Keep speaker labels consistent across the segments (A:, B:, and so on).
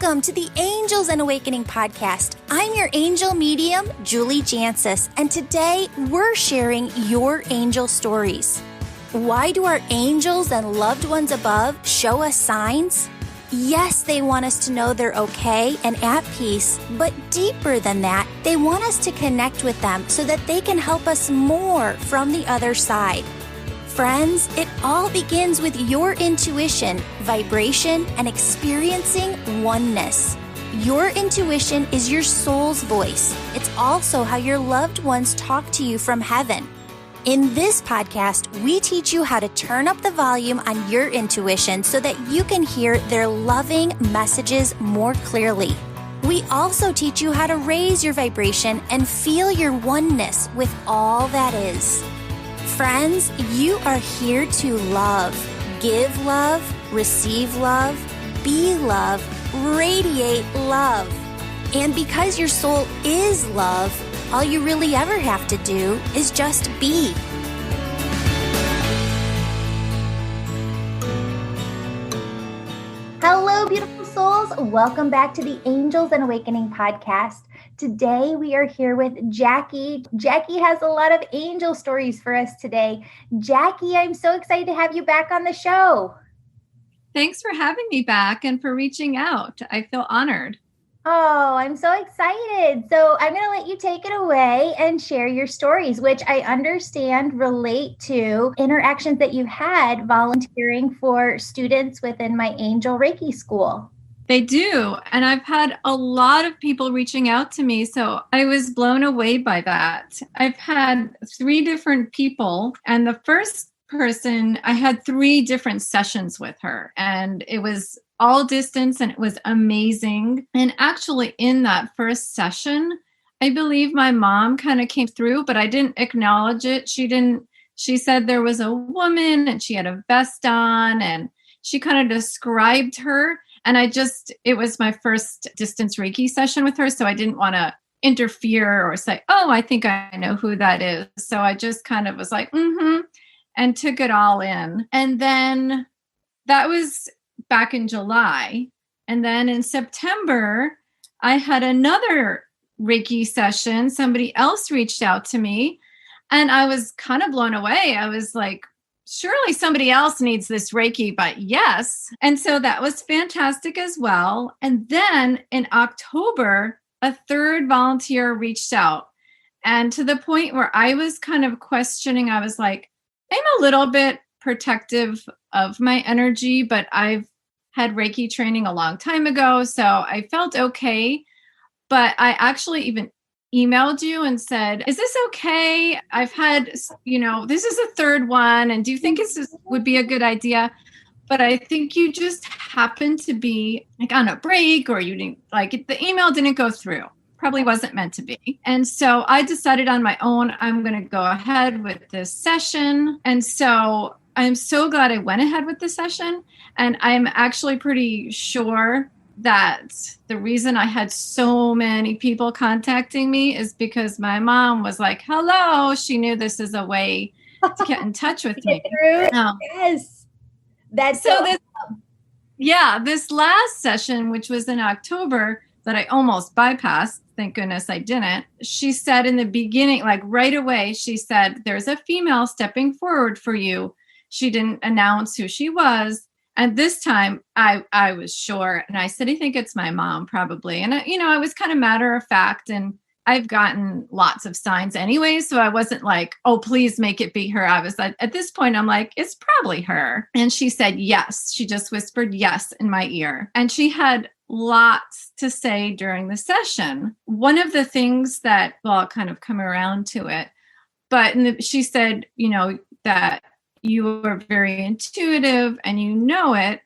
A: Welcome to the Angels and Awakening podcast. I'm your angel medium, Julie Jancis, and today we're sharing your angel stories. Why do our angels and loved ones above show us signs? Yes, they want us to know they're okay and at peace, but deeper than that, they want us to connect with them so that they can help us more from the other side. Friends, it all begins with your intuition, vibration, and experiencing oneness. Your intuition is your soul's voice. It's also how your loved ones talk to you from heaven. In this podcast, we teach you how to turn up the volume on your intuition so that you can hear their loving messages more clearly. We also teach you how to raise your vibration and feel your oneness with all that is. Friends, you are here to love, give love, receive love, be love, radiate love. And because your soul is love, all you really ever have to do is just be. Hello, beautiful souls. Welcome back to the Angels and Awakening podcast. Today, we are here with Jackie. Jackie has a lot of angel stories for us today. Jackie, I'm so excited to have you back on the show.
B: Thanks for having me back and for reaching out. I feel honored.
A: Oh, I'm so excited. So I'm going to let you take it away and share your stories, which I understand relate to interactions that you've had volunteering for students within my Angel Reiki school.
B: They do. And I've had a lot of people reaching out to me. So I was blown away by that. I've had 3 different people. And the first person, I had 3 different sessions with her. And it was all distance and it was amazing. And actually in that first session, I believe my mom kind of came through, but I didn't acknowledge it. She said there was a woman and she had a vest on and she kind of described her. And it was my first distance Reiki session with her. So I didn't want to interfere or say, oh, I think I know who that is. So I just kind of was like, and took it all in. And then that was back in July. And then in September, I had another Reiki session. Somebody else reached out to me and I was kind of blown away. I was like, surely somebody else needs this Reiki, but yes. And so that was fantastic as well. And then in October, a 3rd volunteer reached out. And to the point where I was kind of questioning, I was like, I'm a little bit protective of my energy, but I've had Reiki training a long time ago. So I felt okay. But I actually even emailed you and said, is this okay? I've had, this is a 3rd one. And do you think this would be a good idea? But I think you just happened to be like on a break or you didn't the email didn't go through. Probably wasn't meant to be. And so I decided on my own, I'm going to go ahead with this session. And so I'm so glad I went ahead with the session. And I'm actually pretty sure that the reason I had so many people contacting me is because my mom was like, hello. She knew this is a way to get in touch with me.
A: Yes. That's
B: this last session, which was in October, that I almost bypassed. Thank goodness I didn't. She said in the beginning, like right away, she said, there's a female stepping forward for you. She didn't announce who she was. And this time I was sure. And I said, I think it's my mom probably. And I was kind of matter of fact. And I've gotten lots of signs anyway. So I wasn't like, oh, please make it be her. I was like, at this point, I'm like, it's probably her. And she said, yes. She just whispered yes in my ear. And she had lots to say during the session. One of the things that, I'll kind of come around to it, but she said, that you are very intuitive and you know it.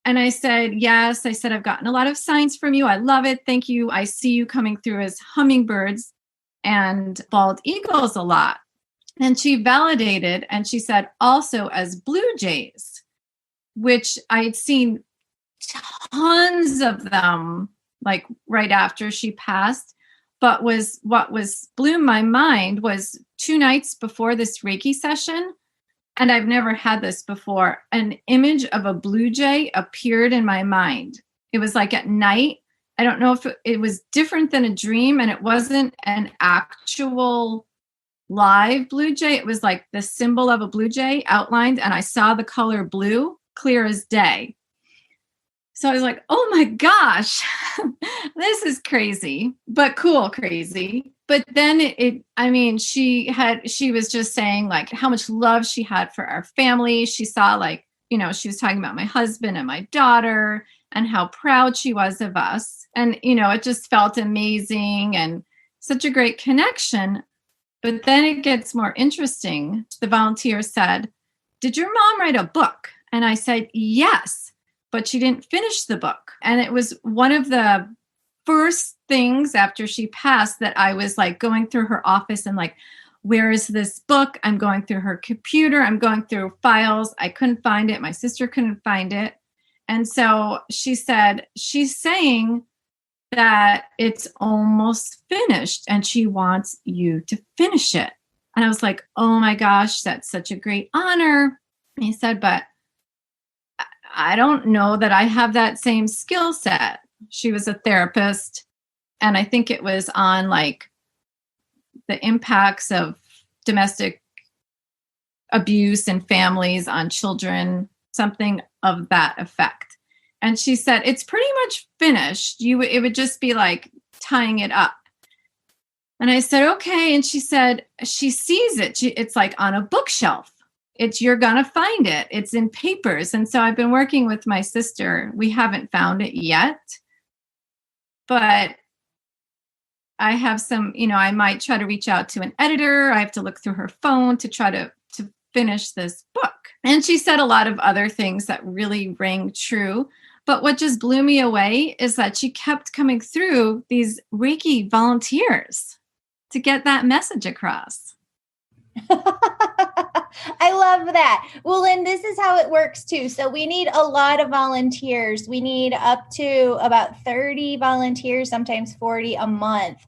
B: And I said, yes. I said, I've gotten a lot of signs from you. I love it. Thank you. I see you coming through as hummingbirds and bald eagles a lot. And she validated, and she said also as blue jays, which I had seen tons of them like right after she passed. But what blew my mind was 2 nights before this Reiki session, and I've never had this before, an image of a blue jay appeared in my mind. It was like at night. I don't know if it was different than a dream, and it wasn't an actual live blue jay. It was like the symbol of a blue jay outlined, and I saw the color blue, clear as day. So I was like, oh my gosh, this is crazy, but cool crazy. But then she was just saying like how much love she had for our family. She saw like, she was talking about my husband and my daughter and how proud she was of us. And, it just felt amazing and such a great connection. But then it gets more interesting. The volunteer said, "Did your mom write a book?" And I said, "Yes, but she didn't finish the book." And it was one of the first things after she passed that I was like going through her office and like, where is this book? I'm going through her computer. I'm going through files. I couldn't find it. My sister couldn't find it. And so she said, she's saying that it's almost finished and she wants you to finish it. And I was like, oh my gosh, that's such a great honor. And he said, but I don't know that I have that same skill set. She was a therapist. And I think it was on like the impacts of domestic abuse in families on children, something of that effect. And she said, it's pretty much finished. It would just be like tying it up. And I said, okay. And she said, she sees it. It's like on a bookshelf. You're going to find it. It's in papers. And so I've been working with my sister. We haven't found it yet, but I have some, I might try to reach out to an editor. I have to look through her phone to try to finish this book. And she said a lot of other things that really rang true. But what just blew me away is that she kept coming through these Reiki volunteers to get that message across.
A: I love that. Well, and this is how it works too. So we need a lot of volunteers. We need up to about 30 volunteers, sometimes 40 a month.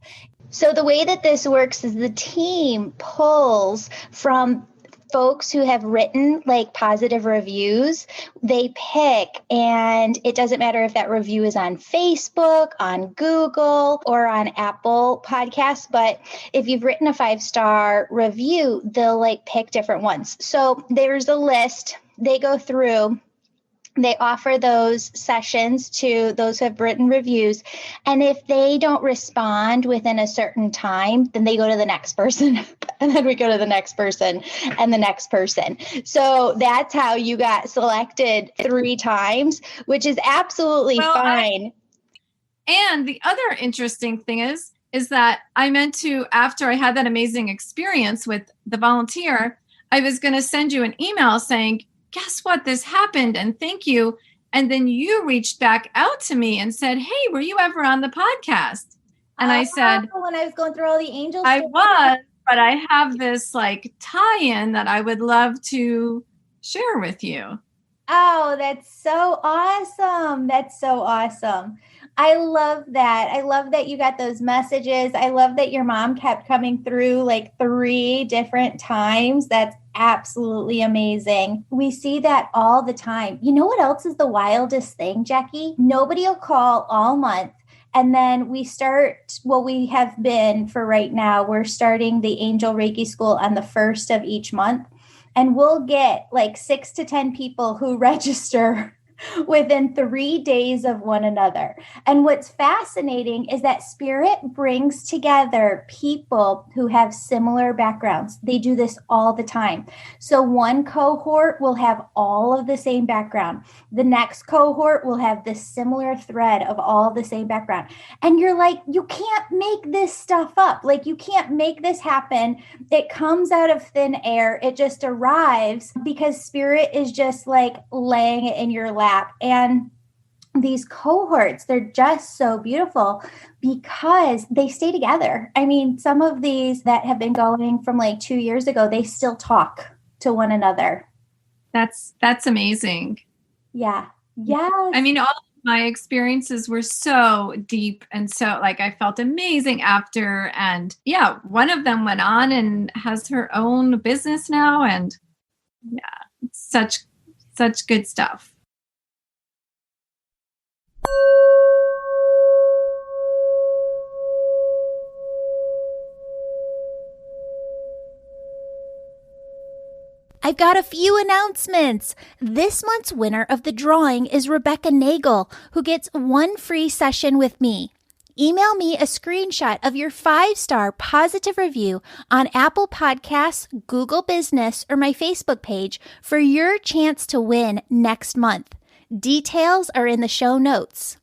A: So the way that this works is the team pulls from folks who have written like positive reviews. They pick, and it doesn't matter if that review is on Facebook, on Google, or on Apple Podcasts. But if you've written a 5-star review, they'll like pick different ones. So there's a list. They go through. They offer those sessions to those who have written reviews. And if they don't respond within a certain time, then they go to the next person. And then we go to the next person and the next person. So that's how you got selected 3 times, which is absolutely fine.
B: And the other interesting thing is that I meant to, after I had that amazing experience with the volunteer, I was going to send you an email saying, guess what? This happened and thank you. And then you reached back out to me and said, hey, were you ever on the podcast? And I said,
A: when I was going through all the angels,
B: I was, but I have this like tie-in that I would love to share with you.
A: Oh, that's so awesome. That's so awesome. I love that. I love that you got those messages. I love that your mom kept coming through like 3 different times. That's absolutely amazing. We see that all the time. You know what else is the wildest thing, Jackie? Nobody will call all month. And then we have been for right now, we're starting the Angel Reiki School on the 1st of each month. And we'll get like 6 to 10 people who register within 3 days of one another. And what's fascinating is that Spirit brings together people who have similar backgrounds. They do this all the time. So one cohort will have all of the same background. The next cohort will have this similar thread of all the same background. And you're like, you can't make this stuff up. Like you can't make this happen. It comes out of thin air. It just arrives because Spirit is just like laying it in your lap. And these cohorts, they're just so beautiful because they stay together. I mean, some of these that have been going from like 2 years ago, they still talk to one another.
B: That's amazing.
A: Yeah. Yeah.
B: I mean, all of my experiences were so deep. And so like, I felt amazing after, and yeah, one of them went on and has her own business now. And yeah, it's such good stuff.
A: I've got a few announcements. This month's winner of the drawing is Rebecca Nagel, who gets one free session with me. Email me a screenshot of your 5-star positive review on Apple Podcasts, Google Business, or my Facebook page for your chance to win next month. Details are in the show notes.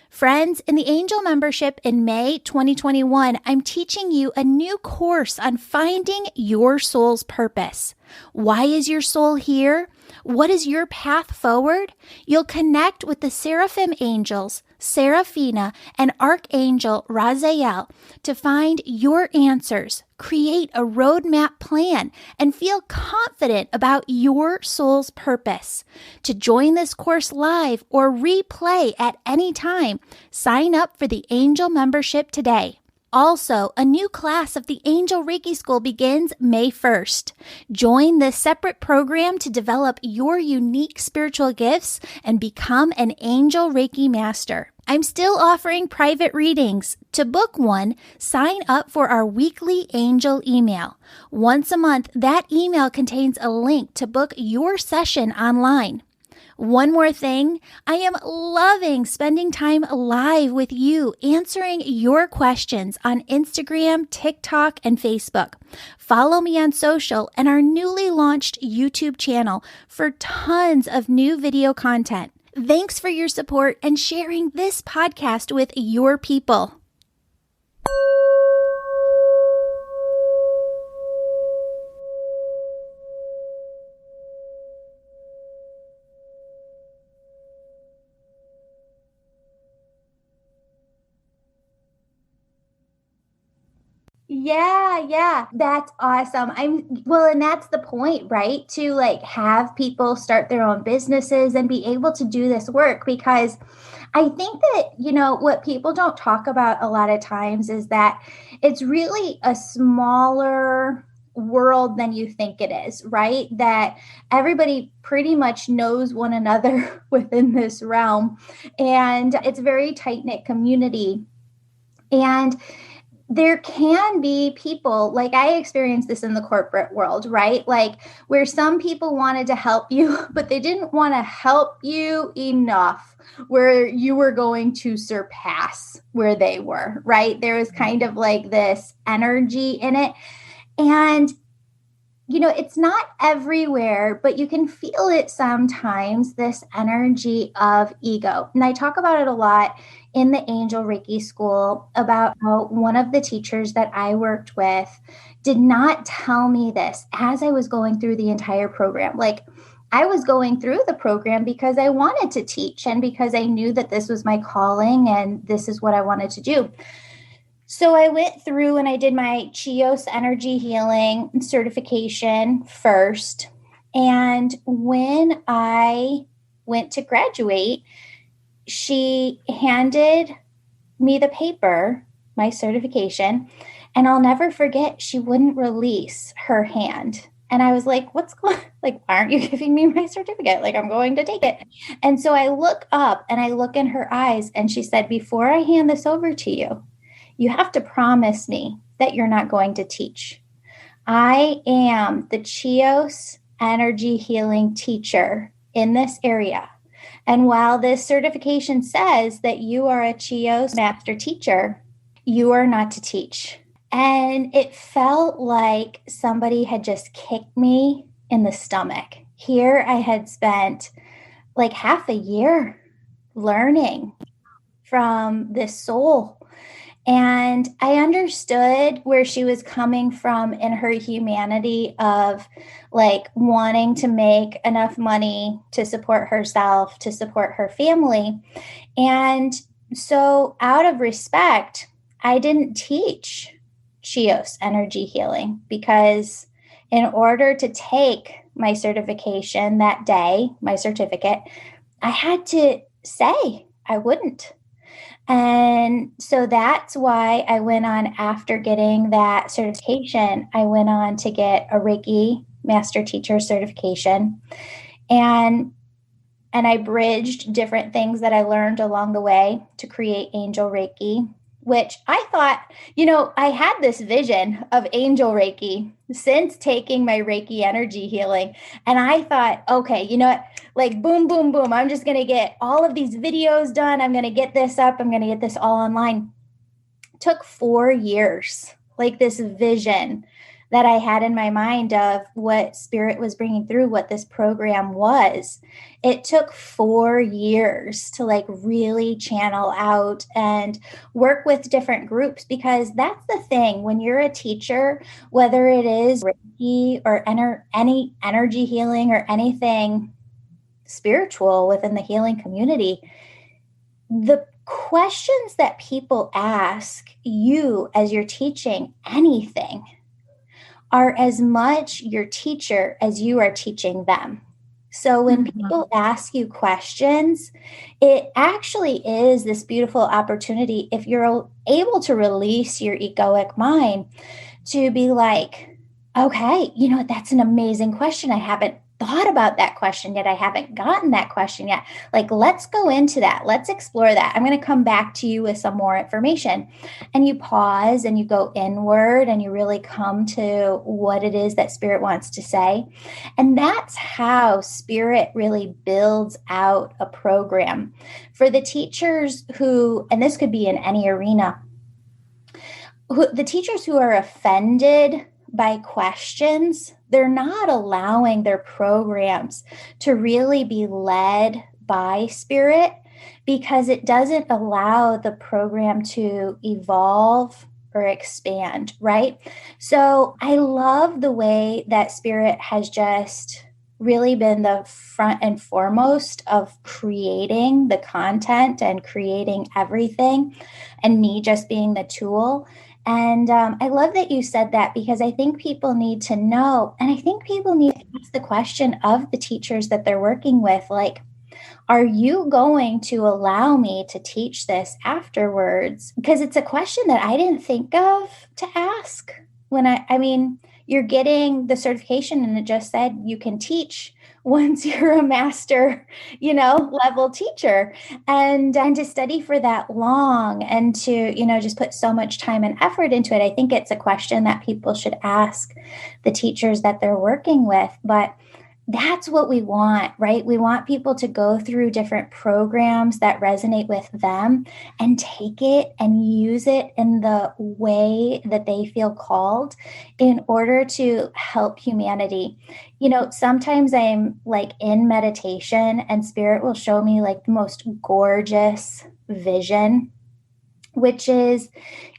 A: Friends, in the Angel membership in May 2021, I'm teaching you a new course on finding your soul's purpose. Why is your soul here? What is your path forward? You'll connect with the Seraphim angels, Seraphina, and Archangel Raziel to find your answers, create a roadmap plan, and feel confident about your soul's purpose. To join this course live or replay at any time, sign up for the Angel membership today. Also, a new class of the Angel Reiki School begins May 1st. Join this separate program to develop your unique spiritual gifts and become an Angel Reiki Master. I'm still offering private readings. To book one, sign up for our weekly Angel email. Once a month, that email contains a link to book your session online. One more thing, I am loving spending time live with you, answering your questions on Instagram, TikTok, and Facebook. Follow me on social and our newly launched YouTube channel for tons of new video content. Thanks for your support and sharing this podcast with your people. Yeah, that's awesome. And that's the point, right? To have people start their own businesses and be able to do this work, because I think that, what people don't talk about a lot of times is that it's really a smaller world than you think it is, right? That everybody pretty much knows one another within this realm, and it's a very tight-knit community. And there can be people, like I experienced this in the corporate world, right? Where some people wanted to help you, but they didn't want to help you enough where you were going to surpass where they were, right? There was kind of this energy in it. And it's not everywhere, but you can feel it sometimes, this energy of ego. And I talk about it a lot in the Angel Reiki School about how one of the teachers that I worked with did not tell me this as I was going through the entire program. I was going through the program because I wanted to teach and because I knew that this was my calling and this is what I wanted to do. So I went through and I did my Chios energy healing certification first. And when I went to graduate, she handed me the paper, my certification, and I'll never forget, she wouldn't release her hand. And I was like, what's going on? Why aren't you giving me my certificate? I'm going to take it. And so I look up and I look in her eyes and she said, before I hand this over to you, you have to promise me that you're not going to teach. I am the Chios energy healing teacher in this area. And while this certification says that you are a Chios master teacher, you are not to teach. And it felt like somebody had just kicked me in the stomach. Here I had spent half a year learning from this soul. And I understood where she was coming from in her humanity of wanting to make enough money to support herself, to support her family. And so out of respect, I didn't teach Chios energy healing, because in order to take my certification that day, my certificate, I had to say I wouldn't. And so that's why I went on, after getting that certification, I went on to get a Reiki Master Teacher certification. And I bridged different things that I learned along the way to create Angel Reiki. which I thought, I had this vision of angel Reiki since taking my Reiki energy healing. And I thought, okay, you know what? Like boom, boom, boom. I'm just going to get all of these videos done. I'm going to get this up. I'm going to get this all online. It took 4 years, like this vision that I had in my mind of what Spirit was bringing through, what this program was. It took 4 years to like really channel out and work with different groups, because that's the thing. When you're a teacher, whether it is Reiki or any energy healing or anything spiritual within the healing community, the questions that people ask you as you're teaching anything are as much your teacher as you are teaching them. So when people ask you questions, it actually is this beautiful opportunity, if you're able to release your egoic mind, to be like, okay, that's an amazing question. I haven't thought about that question yet. I haven't gotten that question yet. Like, let's go into that. Let's explore that. I'm going to come back to you with some more information. And you pause and you go inward and you really come to what it is that Spirit wants to say. And that's how Spirit really builds out a program for the teachers who, and this could be in any arena, the teachers who are offended by questions, they're not allowing their programs to really be led by Spirit, because it doesn't allow the program to evolve or expand, right? So I love the way that Spirit has just really been the front and foremost of creating the content and creating everything, and me just being the tool. And I love that you said that, because I think people need to know, and I think people need to ask the question of the teachers that they're working with, like, are you going to allow me to teach this afterwards? Because it's a question that I didn't think of to ask when I mean, you're getting the certification and it just said you can teach once you're a master, level teacher, and to study for that long and to, just put so much time and effort into it. I think it's a question that people should ask the teachers that they're working with. But that's what we want, right? We want people to go through different programs that resonate with them and take it and use it in the way that they feel called in order to help humanity. Sometimes I'm like in meditation and Spirit will show me like the most gorgeous vision, which is,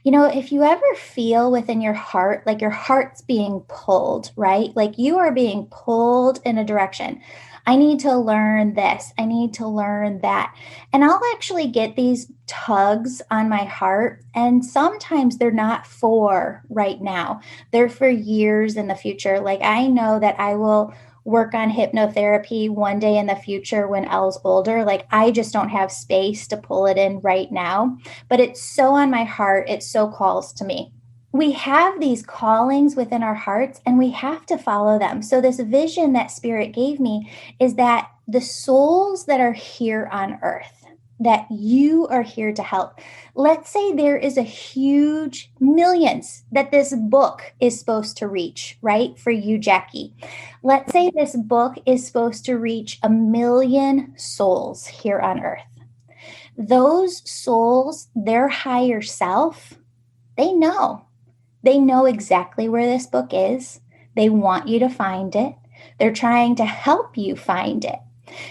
A: if you ever feel within your heart, like your heart's being pulled, right? Like you are being pulled in a direction. I need to learn this. I need to learn that. And I'll actually get these tugs on my heart. And sometimes they're not for right now. They're for years in the future. Like I know that I will work on hypnotherapy one day in the future when Elle's older. Like I just don't have space to pull it in right now, but it's so on my heart. It so calls to me. We have these callings within our hearts and we have to follow them. So this vision that Spirit gave me is that the souls that are here on earth, that you are here to help. Let's say there is a huge millions that this book is supposed to reach, right? For you, Jackie. Let's say this book is supposed to reach 1 million souls here on earth. Those souls, their higher self, they know. They know exactly where this book is. They want you to find it. They're trying to help you find it.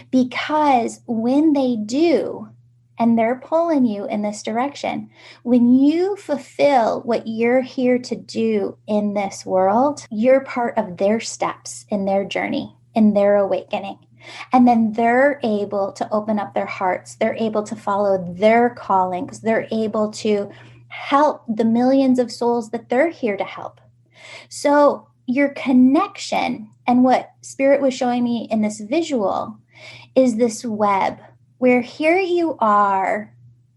A: Because when they do, and they're pulling you in this direction, when you fulfill what you're here to do in this world, you're part of their steps in their journey, in their awakening. And then they're able to open up their hearts. They're able to follow their callings. They're able to help the millions of souls that they're here to help. So your connection, and what Spirit was showing me in this visual, is this web where here you are,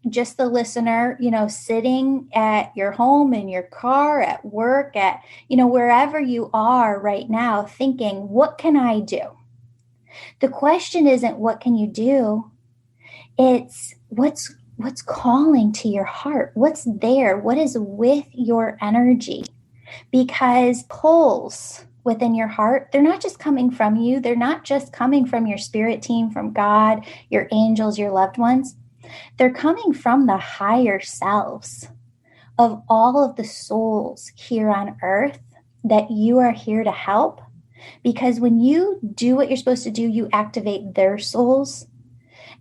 A: just the listener, sitting at your home, in your car, at work, at, wherever you are right now, thinking, what can I do? The question isn't what can you do? It's what's what's calling to your heart? What's there? What is with your energy? Because pulls within your heart, they're not just coming from you. They're not just coming from your spirit team, from God, your angels, your loved ones. They're coming from the higher selves of all of the souls here on earth that you are here to help. Because when you do what you're supposed to do, you activate their souls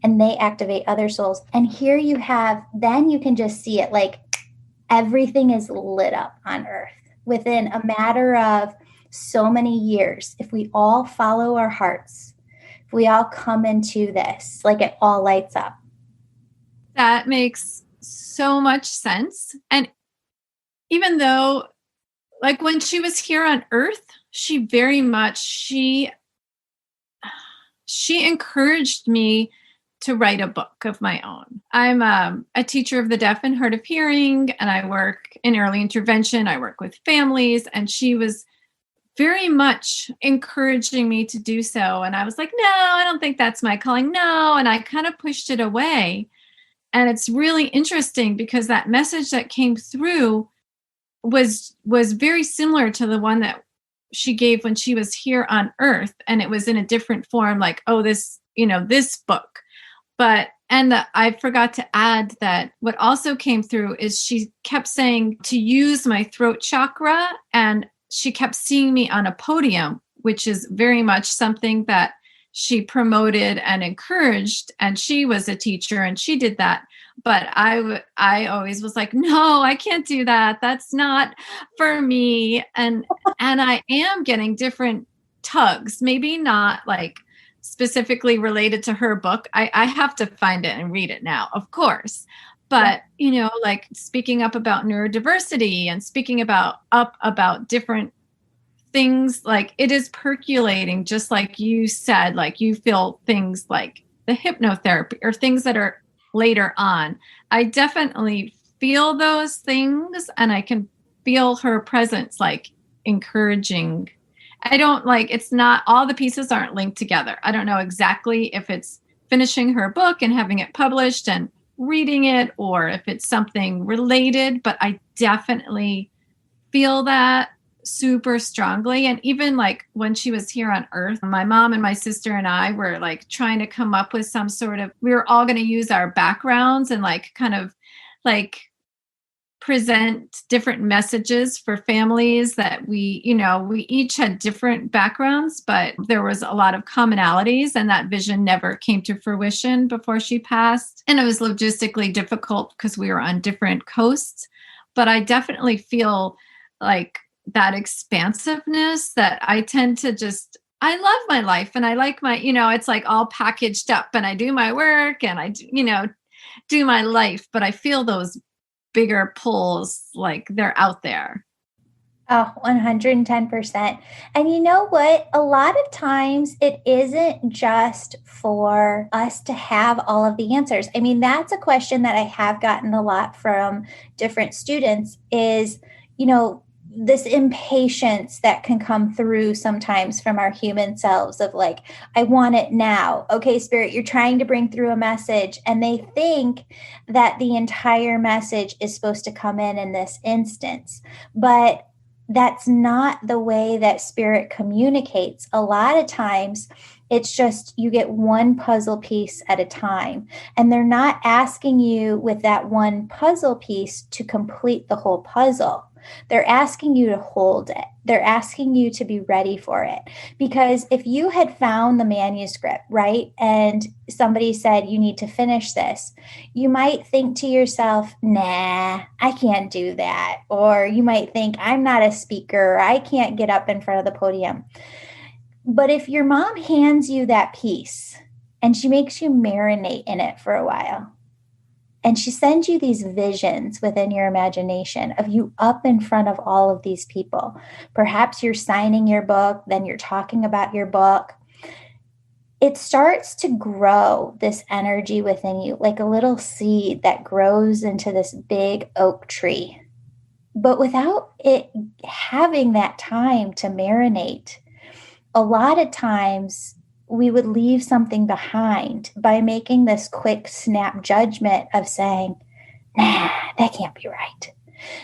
A: and they activate other souls. And here you have, then you can just see it like everything is lit up on earth within a matter of so many years. If we all follow our hearts, if we all come into this, like it all lights up.
B: That makes so much sense. And even though, like when she was here on earth, she very much, she encouraged me to write a book of my own. I'm a teacher of the deaf and hard of hearing, and I work in early intervention. I work with families, and she was very much encouraging me to do so. And I was like, no, I don't think that's my calling. No. And I kind of pushed it away. And it's really interesting because that message that came through was very similar to the one that she gave when she was here on earth. And it was in a different form, like, oh, this book. But, I forgot to add that what also came through is she kept saying to use my throat chakra, and she kept seeing me on a podium, which is very much something that she promoted and encouraged. And she was a teacher and she did that. But I always was like, no, I can't do that. That's not for me. And I am getting different tugs, maybe not like specifically related to her book. I have to find it and read it now, of course. But, like speaking up about neurodiversity and speaking about different things, like it is percolating, just like you said, like you feel things like the hypnotherapy or things that are later on. I definitely feel those things, and I can feel her presence, like encouraging. I don't it's not, all the pieces aren't linked together. I don't know exactly if it's finishing her book and having it published and reading it, or if it's something related, but I definitely feel that super strongly. And even like when she was here on earth, my mom and my sister and I were like trying to come up with some sort of, we were all going to use our backgrounds and like kind of like present different messages for families that we each had different backgrounds, but there was a lot of commonalities, and that vision never came to fruition before she passed. And it was logistically difficult because we were on different coasts. But I definitely feel like that expansiveness that I tend to just, I love my life and I like my, it's like all packaged up, and I do my work and I, do my life, but I feel those bigger pulls, like they're out there.
A: Oh, 110%. And you know what? A lot of times it isn't just for us to have all of the answers. I mean, that's a question that I have gotten a lot from different students is, this impatience that can come through sometimes from our human selves of like, I want it now. Okay, Spirit, you're trying to bring through a message, and they think that the entire message is supposed to come in this instance. But that's not the way that Spirit communicates. A lot of times it's just you get one puzzle piece at a time, and they're not asking you with that one puzzle piece to complete the whole puzzle. They're asking you to hold it. They're asking you to be ready for it. Because if you had found the manuscript, right, and somebody said, you need to finish this, you might think to yourself, nah, I can't do that. Or you might think, I'm not a speaker. I can't get up in front of the podium. But if your mom hands you that piece and she makes you marinate in it for a while, and she sends you these visions within your imagination of you up in front of all of these people. Perhaps you're signing your book, then you're talking about your book. It starts to grow this energy within you, like a little seed that grows into this big oak tree. But without it having that time to marinate, a lot of times we would leave something behind by making this quick snap judgment of saying, nah, that can't be right.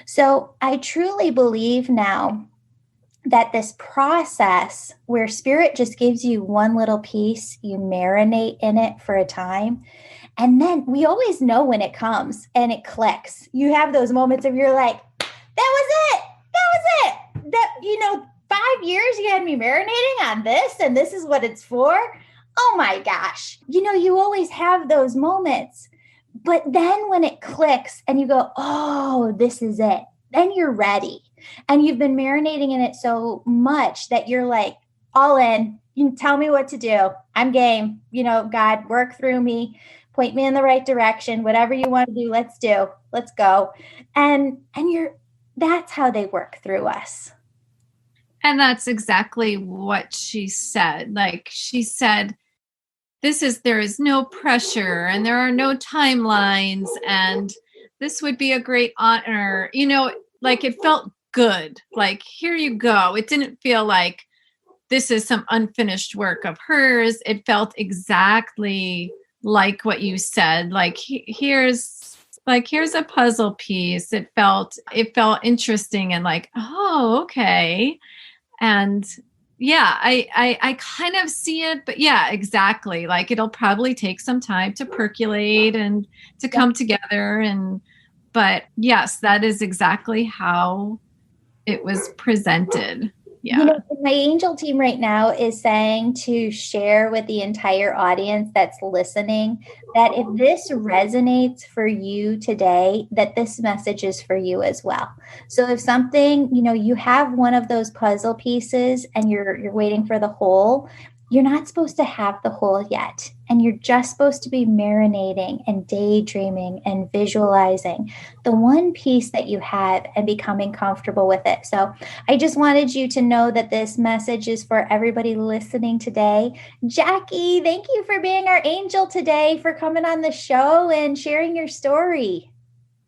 A: So I truly believe now that this process where spirit just gives you one little piece, you marinate in it for a time, and then we always know when it comes and it clicks. You have those moments of you're like, that was it. That, 5 years you had me marinating on this and this is what it's for. Oh my gosh. You always have those moments. But then when it clicks and you go, oh, this is it, then you're ready. And you've been marinating in it so much that you're like all in. You can tell me what to do. I'm game. God, work through me, point me in the right direction. Whatever you want to do, let's do. Let's go. And that's how they work through us.
B: And that's exactly what she said. Like she said, there is no pressure and there are no timelines and this would be a great honor. Like it felt good. Like, here you go. It didn't feel like this is some unfinished work of hers. It felt exactly like what you said. Like, here's a puzzle piece. It felt interesting and like, oh, okay. And yeah, I kind of see it, but yeah, exactly. Like it'll probably take some time to percolate and to come together. But yes, that is exactly how it was presented. Yeah.
A: My angel team right now is saying to share with the entire audience that's listening that if this resonates for you today, that this message is for you as well. So if something, you have one of those puzzle pieces and you're waiting for the whole, you're not supposed to have the whole yet. And you're just supposed to be marinating and daydreaming and visualizing the one piece that you have and becoming comfortable with it. So I just wanted you to know that this message is for everybody listening today. Jackie, thank you for being our angel today, for coming on the show and sharing your story.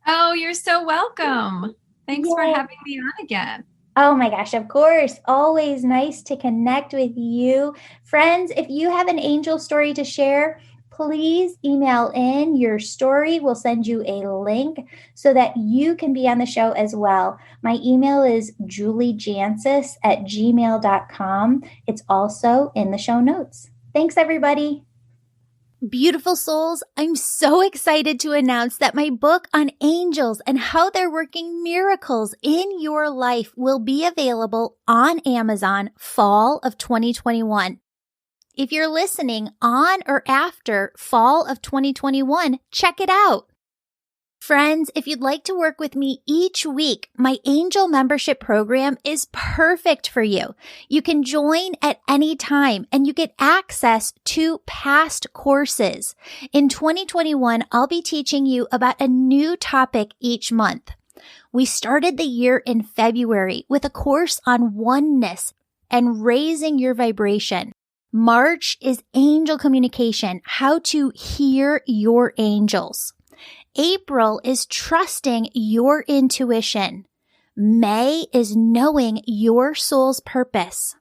B: Oh, you're so welcome. Thanks for having me on again.
A: Oh my gosh, of course. Always nice to connect with you. Friends, if you have an angel story to share, please email in your story. We'll send you a link so that you can be on the show as well. My email is juliejancis@gmail.com. It's also in the show notes. Thanks, everybody. Beautiful souls, I'm so excited to announce that my book on angels and how they're working miracles in your life will be available on Amazon fall of 2021. If you're listening on or after fall of 2021, check it out. Friends, if you'd like to work with me each week, my angel membership program is perfect for you. You can join at any time and you get access to past courses. In 2021, I'll be teaching you about a new topic each month. We started the year in February with a course on oneness and raising your vibration. March is angel communication, how to hear your angels. April is trusting your intuition. May is knowing your soul's purpose.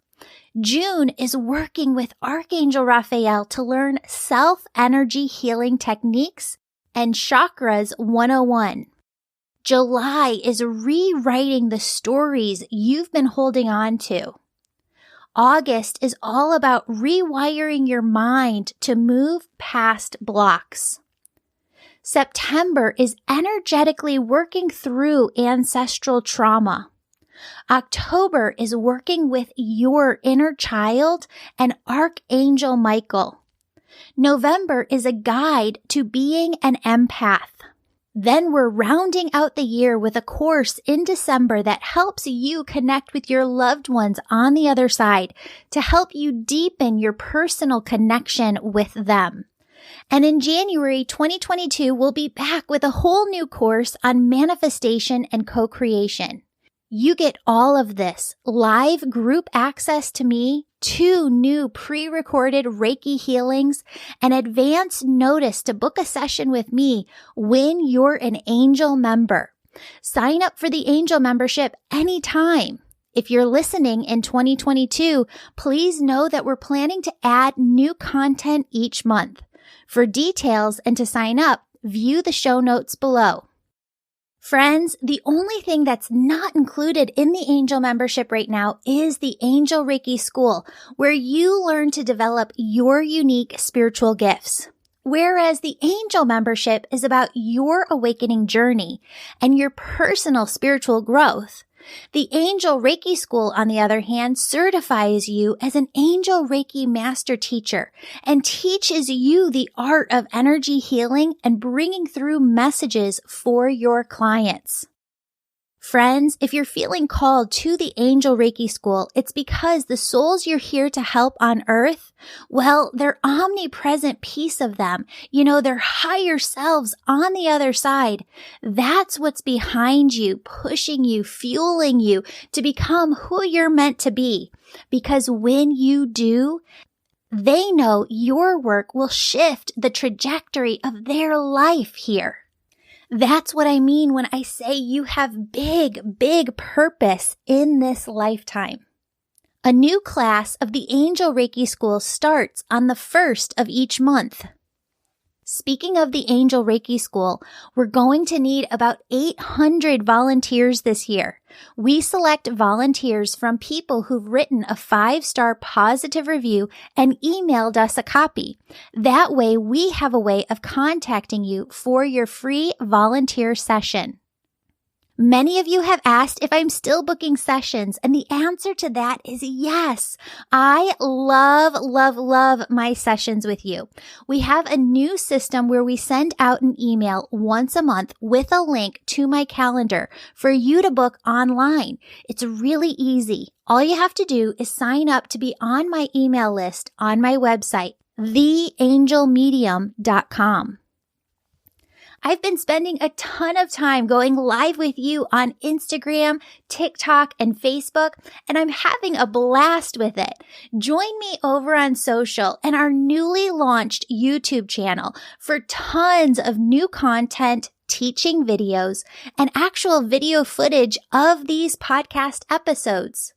A: June is working with Archangel Raphael to learn self-energy healing techniques and Chakras 101. July is rewriting the stories you've been holding on to. August is all about rewiring your mind to move past blocks. September is energetically working through ancestral trauma. October is working with your inner child and Archangel Michael. November is a guide to being an empath. Then we're rounding out the year with a course in December that helps you connect with your loved ones on the other side to help you deepen your personal connection with them. And in January 2022, we'll be back with a whole new course on manifestation and co-creation. You get all of this, live group access to me, 2 new pre-recorded Reiki healings, and advance notice to book a session with me when you're an angel member. Sign up for the angel membership anytime. If you're listening in 2022, please know that we're planning to add new content each month. For details and to sign up, view the show notes below. Friends, the only thing that's not included in the Angel membership right now is the Angel Reiki School, where you learn to develop your unique spiritual gifts. Whereas the Angel membership is about your awakening journey and your personal spiritual growth. The Angel Reiki School, on the other hand, certifies you as an Angel Reiki Master Teacher and teaches you the art of energy healing and bringing through messages for your clients. Friends, if you're feeling called to the Angel Reiki School, it's because the souls you're here to help on earth, well, their omnipresent piece of them, their higher selves on the other side, that's what's behind you, pushing you, fueling you to become who you're meant to be. Because when you do, they know your work will shift the trajectory of their life here. That's what I mean when I say you have big purpose in this lifetime. A new class of the Angel Reiki School starts on the 1st of each month. Speaking of the Angel Reiki School, we're going to need about 800 volunteers this year. We select volunteers from people who've written a 5-star positive review and emailed us a copy. That way, we have a way of contacting you for your free volunteer session. Many of you have asked if I'm still booking sessions, and the answer to that is yes. I love my sessions with you. We have a new system where we send out an email once a month with a link to my calendar for you to book online. It's really easy. All you have to do is sign up to be on my email list on my website, theangelmedium.com. I've been spending a ton of time going live with you on Instagram, TikTok, and Facebook, and I'm having a blast with it. Join me over on social and our newly launched YouTube channel for tons of new content, teaching videos, and actual video footage of these podcast episodes.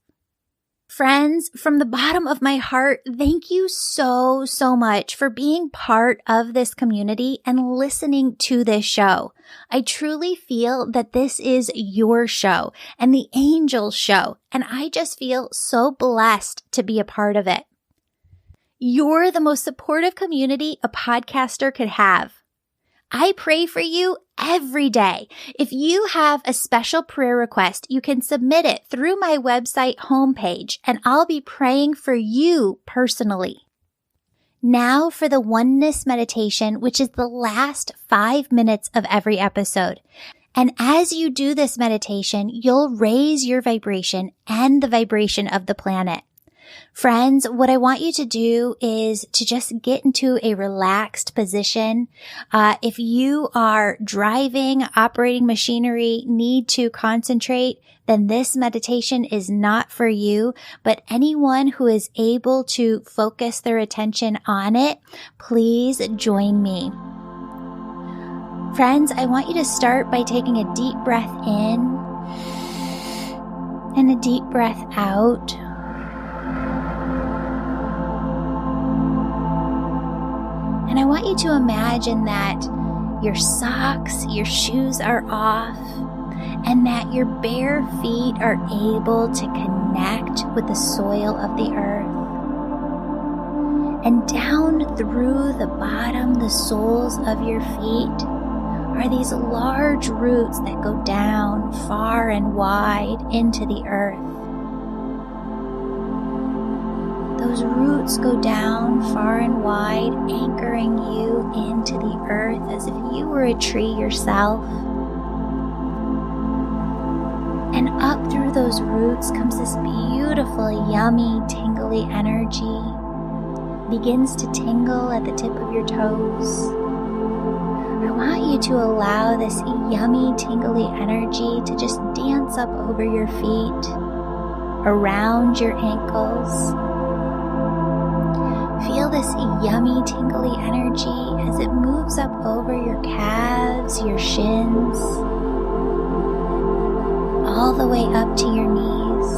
A: Friends, from the bottom of my heart, thank you so much for being part of this community and listening to this show. I truly feel that this is your show and the Angels show, and I just feel so blessed to be a part of it. You're the most supportive community a podcaster could have. I pray for you every day. If you have a special prayer request, you can submit it through my website homepage, and I'll be praying for you personally. Now for the Oneness meditation, which is the last 5 minutes of every episode. And as you do this meditation, you'll raise your vibration and the vibration of the planet. Friends, what I want you to do is to just get into a relaxed position. If you are driving, operating machinery, need to concentrate, then this meditation is not for you. But anyone who is able to focus their attention on it, please join me. Friends, I want you to start by taking a deep breath in and a deep breath out. And I want you to imagine that your socks, your shoes are off, and that your bare feet are able to connect with the soil of the earth. And down through the bottom, the soles of your feet, are these large roots that go down far and wide into the earth. Those roots go down far and wide, anchoring you into the earth as if you were a tree yourself. And up through those roots comes this beautiful, yummy, tingly energy. Begins to tingle at the tip of your toes. I want you to allow this yummy, tingly energy to just dance up over your feet, around your ankles. Feel this yummy, tingly energy as it moves up over your calves, your shins, all the way up to your knees.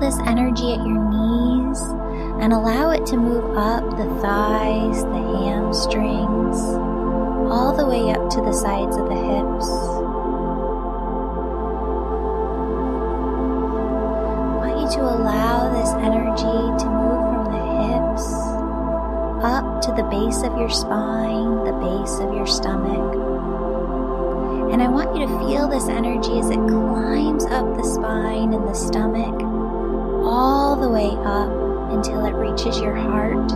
A: this energy at your knees and allow it to move up the thighs, the hamstrings, all the way up to the sides of the hips. I want you to allow this energy to move from the hips up to the base of your spine, the base of your stomach. And I want you to feel this energy as it climbs up the spine and the stomach, all the way up until it reaches your heart.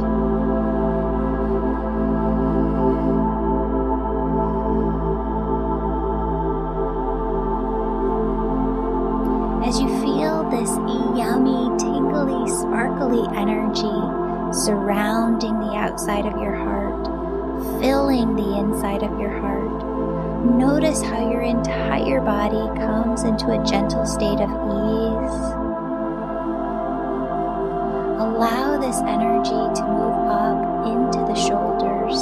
A: As you feel this yummy, tingly, sparkly energy surrounding the outside of your heart, filling the inside of your heart, notice how your entire body comes into a gentle state of ease. Allow this energy to move up into the shoulders,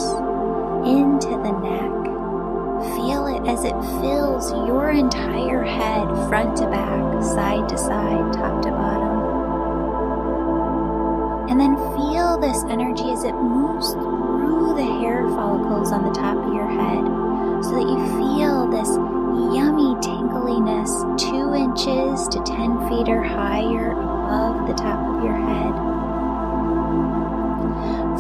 A: into the neck. Feel it as it fills your entire head, front to back, side to side, top to bottom. And then feel this energy as it moves through the hair follicles on the top of your head, so that you feel this yummy tingliness 2 inches to 10 feet or higher above the top of your head.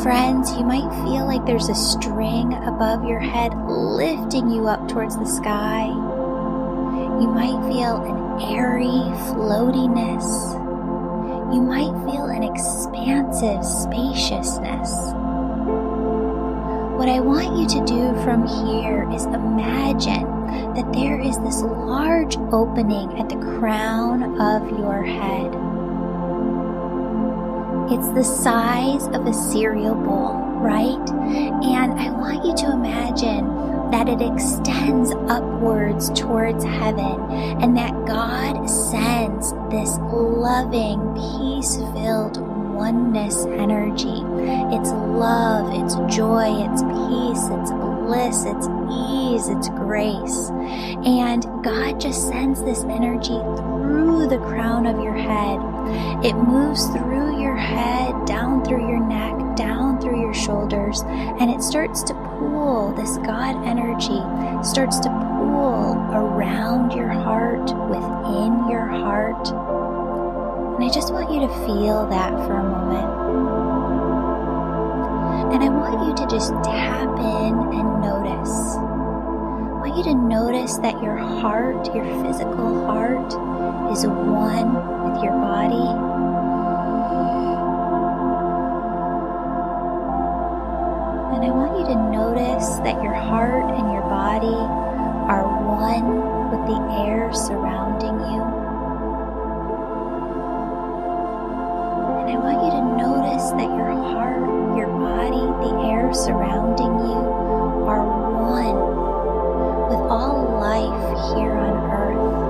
A: Friends, you might feel like there's a string above your head lifting you up towards the sky. You might feel an airy floatiness. You might feel an expansive spaciousness. What I want you to do from here is imagine that there is this large opening at the crown of your head. It's the size of a cereal bowl, right? And I want you to imagine that it extends upwards towards heaven and that God sends this loving, peace-filled oneness energy. It's love, it's joy, it's peace, it's bliss, it's ease, it's grace. And God just sends this energy through the crown of your head. It moves through your head, down through your neck, down through your shoulders, and it starts to pool. This God energy starts to pool around your heart, within your heart. And I just want you to feel that for a moment. And I want you to just tap in and notice. I want you to notice that your heart, your physical heart, is one with your body. And I want you to notice that your heart and your body are one with the air surrounding you. And I want you to notice that your heart, your body, the air surrounding you are one with all life here on earth.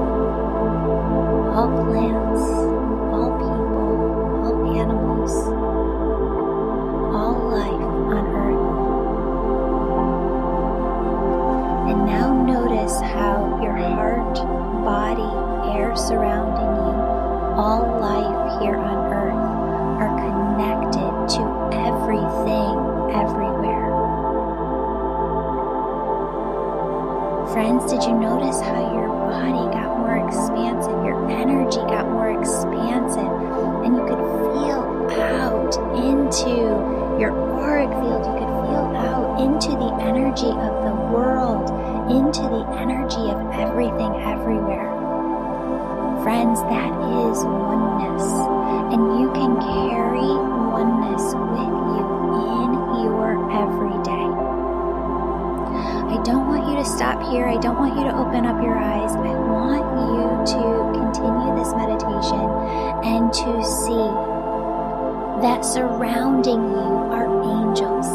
A: All plants, all people, all animals, all life on earth. And now notice how your heart, body, air surrounding you, all life here on earth are connected to everything, everywhere. Friends, did you notice how your body got more expansive, your energy got more expansive, and you could feel out into your auric field, you could feel out into the energy of the world, into the energy of everything, everywhere. Friends, that is oneness, and you can carry oneness with you in your everyday. I don't want you to stop here. I don't want you to open up your eyes. I want you to continue this meditation and to see that surrounding you are angels.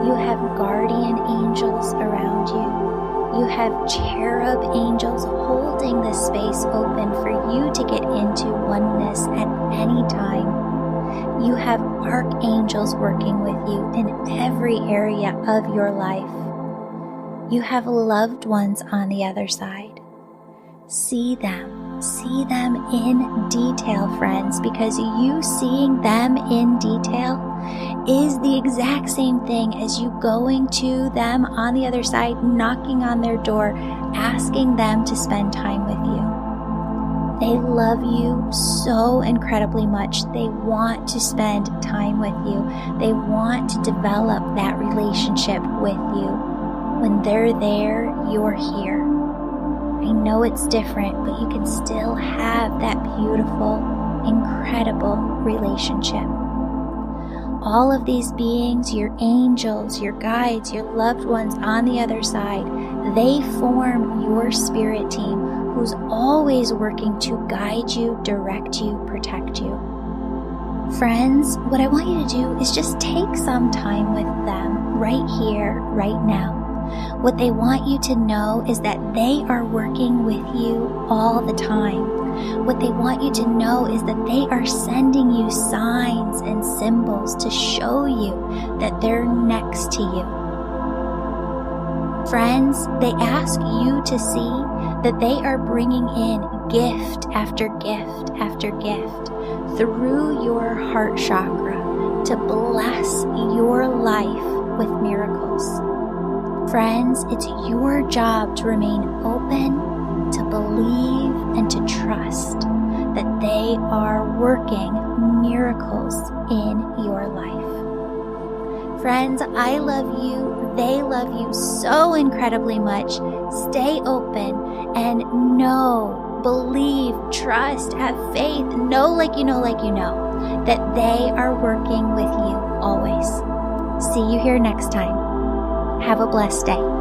A: You have guardian angels around you. You have cherub angels holding this space open for you to get into oneness at any time. You have archangels working with you in every area of your life. You have loved ones on the other side. See them. See them in detail, friends, because you seeing them in detail is the exact same thing as you going to them on the other side, knocking on their door, asking them to spend time with you. They love you so incredibly much. They want to spend time with you. They want to develop that relationship with you. When they're there, you're here. I know it's different, but you can still have that beautiful, incredible relationship. All of these beings, your angels, your guides, your loved ones on the other side, they form your spirit team who's always working to guide you, direct you, protect you. Friends, what I want you to do is just take some time with them right here, right now. What they want you to know is that they are working with you all the time. What they want you to know is that they are sending you signs and symbols to show you that they're next to you. Friends, they ask you to see that they are bringing in gift after gift after gift through your heart chakra to bless your life with miracles. Friends, it's your job to remain open, to believe, and to trust that they are working miracles in your life. Friends, I love you. They love you so incredibly much. Stay open and know, believe, trust, have faith, know like you know that they are working with you always. See you here next time. Have a blessed day.